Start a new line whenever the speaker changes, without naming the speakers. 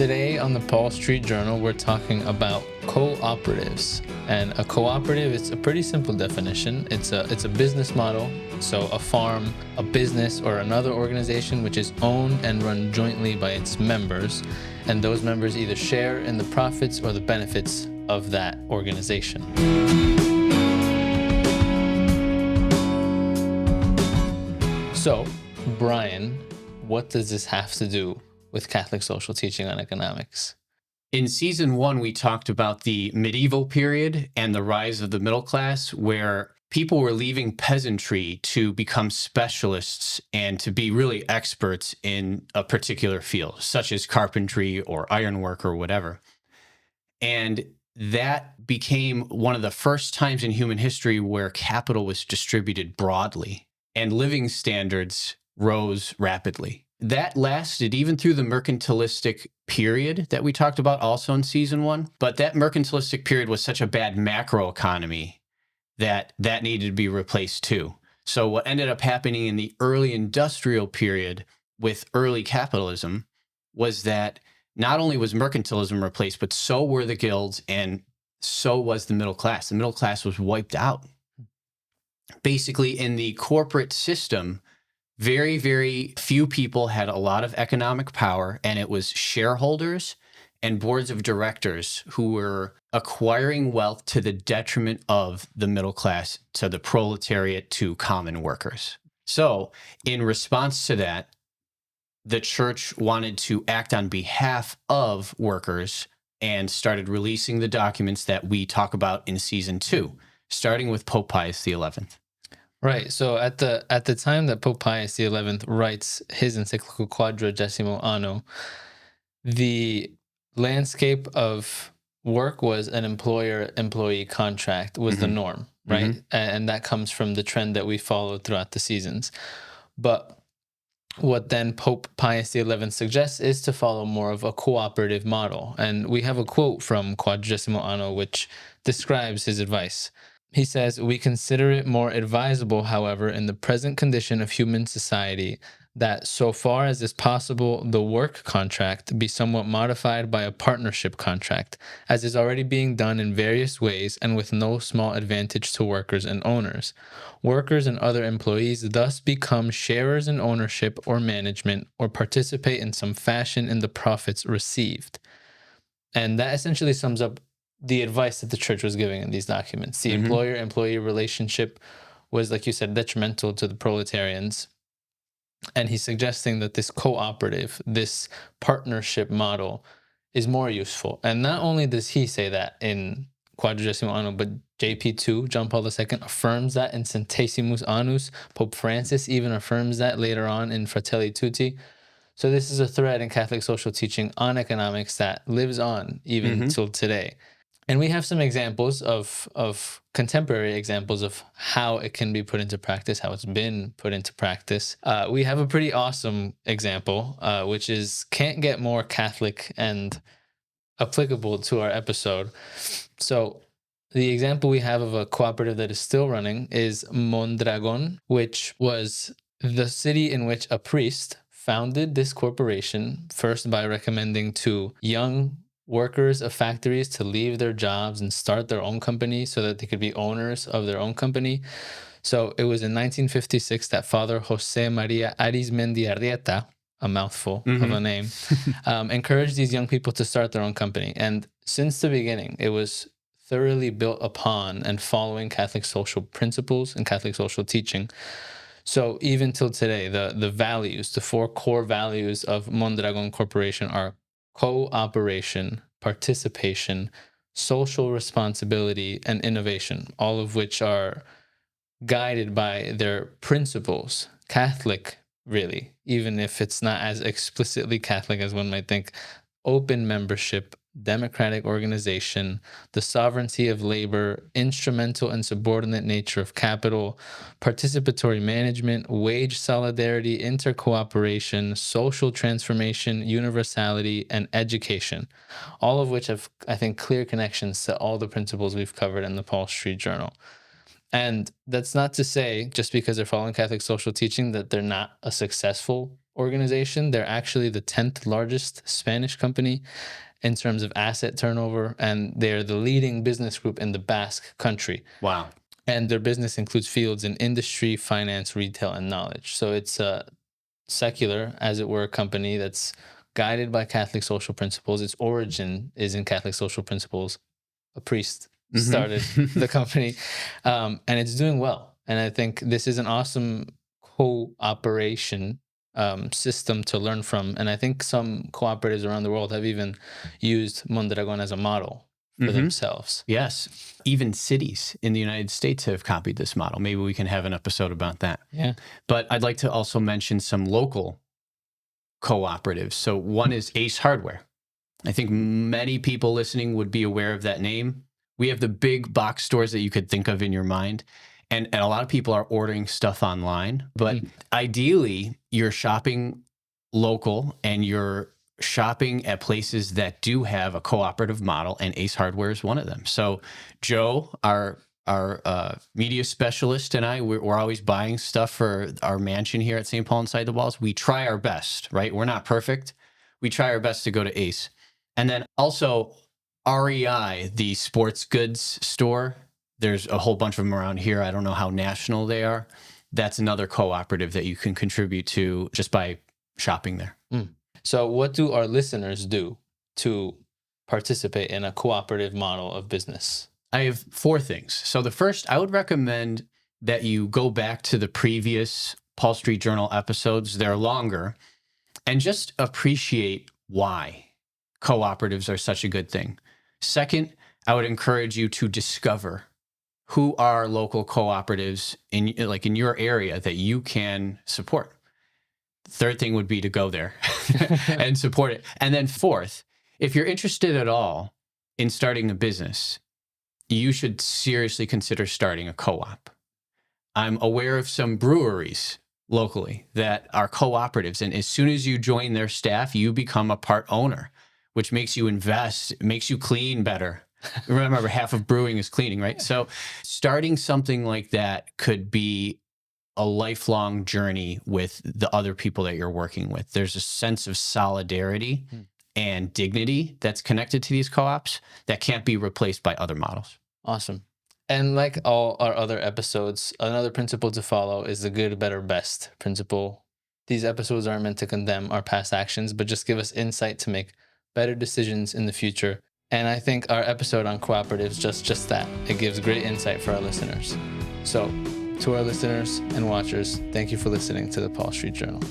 Today on the Paul Street Journal, we're talking about cooperatives. And a cooperative is a pretty simple definition. It's a business model. So a farm, a business, or another organization which is owned and run jointly by its members. And those members either share in the profits or the benefits of that organization. So, Brian, what does this have to do with Catholic social teaching on economics?
In season 1, we talked about the medieval period and the rise of the middle class, where people were leaving peasantry to become specialists and to be really experts in a particular field, such as carpentry or ironwork or whatever. And that became one of the first times in human history where capital was distributed broadly and living standards rose rapidly. That lasted even through the mercantilistic period that we talked about also in season 1. But that mercantilistic period was such a bad macroeconomy that needed to be replaced too. So what ended up happening in the early industrial period with early capitalism was that not only was mercantilism replaced, but so were the guilds and so was the middle class. The middle class was wiped out. Basically, in the corporate system, very, very few people had a lot of economic power, and it was shareholders and boards of directors who were acquiring wealth to the detriment of the middle class, to the proletariat, to common workers. So, in response to that, the church wanted to act on behalf of workers and started releasing the documents that we talk about in season 2, starting with Pope Pius XI.
Right. So at the time that Pope Pius XI writes his encyclical Quadragesimo Anno, the landscape of work was an employer-employee contract was the norm, right? And that comes from the trend that we followed throughout the seasons. But what then Pope Pius XI suggests is to follow more of a cooperative model. And we have a quote from Quadragesimo Anno which describes his advice. He says, "We consider it more advisable, however, in the present condition of human society, that so far as is possible, the work contract be somewhat modified by a partnership contract, as is already being done in various ways and with no small advantage to workers and owners. Workers and other employees thus become sharers in ownership or management, or participate in some fashion in the profits received." And that essentially sums up the advice that the church was giving in these documents. The employer-employee relationship was, like you said, detrimental to the proletarians. And he's suggesting that this cooperative, this partnership model is more useful. And not only does he say that in Quadragesimo Anno, but JP2, John Paul II, affirms that in Centesimus Annus. Pope Francis even affirms that later on in Fratelli Tutti. So this is a thread in Catholic social teaching on economics that lives on even till today. And we have some examples of contemporary examples of how it can be put into practice, how it's been put into practice. We have a pretty awesome example, which is can't get more Catholic and applicable to our episode. So the example we have of a cooperative that is still running is Mondragon, which was the city in which a priest founded this corporation, first by recommending to young workers of factories to leave their jobs and start their own company so that they could be owners of their own company. So it was in 1956 that Father Jose Maria Arizmendi Arrieta, a mouthful of a name, encouraged these young people to start their own company. And since the beginning, it was thoroughly built upon and following Catholic social principles and Catholic social teaching. So even till today, the values, the 4 core values of Mondragon Corporation are cooperation, participation, social responsibility, and innovation, all of which are guided by their principles, Catholic, really, even if it's not as explicitly Catholic as one might think. Open membership, democratic organization, the sovereignty of labor, instrumental and subordinate nature of capital, participatory management, wage solidarity, intercooperation, social transformation, universality, and education, all of which have, I think, clear connections to all the principles we've covered in the Paul Street Journal. And that's not to say, just because they're following Catholic social teaching, that they're not a successful organization. They're actually the 10th largest Spanish company in terms of asset turnover, and they're the leading business group in the Basque country.
Wow.
And their business includes fields in industry, finance, retail, and knowledge. So it's a secular, as it were, company that's guided by Catholic social principles. Its origin is in Catholic social principles. A priest started the company, and it's doing well. And I think this is an awesome cooperation system to learn from. And I think some cooperatives around the world have even used Mondragon as a model for themselves.
Yes. Even cities in the United States have copied this model. Maybe we can have an episode about that.
Yeah.
But I'd like to also mention some local cooperatives. So one is Ace Hardware. I think many people listening would be aware of that name. We have the big box stores that you could think of in your mind. And a lot of people are ordering stuff online. But ideally, you're shopping local and you're shopping at places that do have a cooperative model, and Ace Hardware is one of them. So Joe, our media specialist, and we're always buying stuff for our mansion here at St. Paul Inside the Walls. We try our best, right? We're not perfect. We try our best to go to Ace. And then also REI, the sports goods store. There's a whole bunch of them around here. I don't know how national they are. That's another cooperative that you can contribute to just by shopping there.
So what do our listeners do to participate in a cooperative model of business?
I have 4 things. So the first, I would recommend that you go back to the previous Paul Street Journal episodes. They're longer, and just appreciate why cooperatives are such a good thing. Second, I would encourage you to discover who are local cooperatives in your area that you can support. Third thing would be to go there and support it. And then fourth, if you're interested at all in starting a business, you should seriously consider starting a co-op. I'm aware of some breweries locally that are cooperatives, and as soon as you join their staff, you become a part owner, which makes you invest, makes you clean better. Remember, half of brewing is cleaning, right? So starting something like that could be a lifelong journey with the other people that you're working with. There's a sense of solidarity and dignity that's connected to these co-ops that can't be replaced by other models.
Awesome. And like all our other episodes, another principle to follow is the good, better, best principle. These episodes aren't meant to condemn our past actions, but just give us insight to make better decisions in the future. And I think our episode on cooperatives just that. It gives great insight for our listeners. So to our listeners and watchers, thank you for listening to the Paul Street Journal.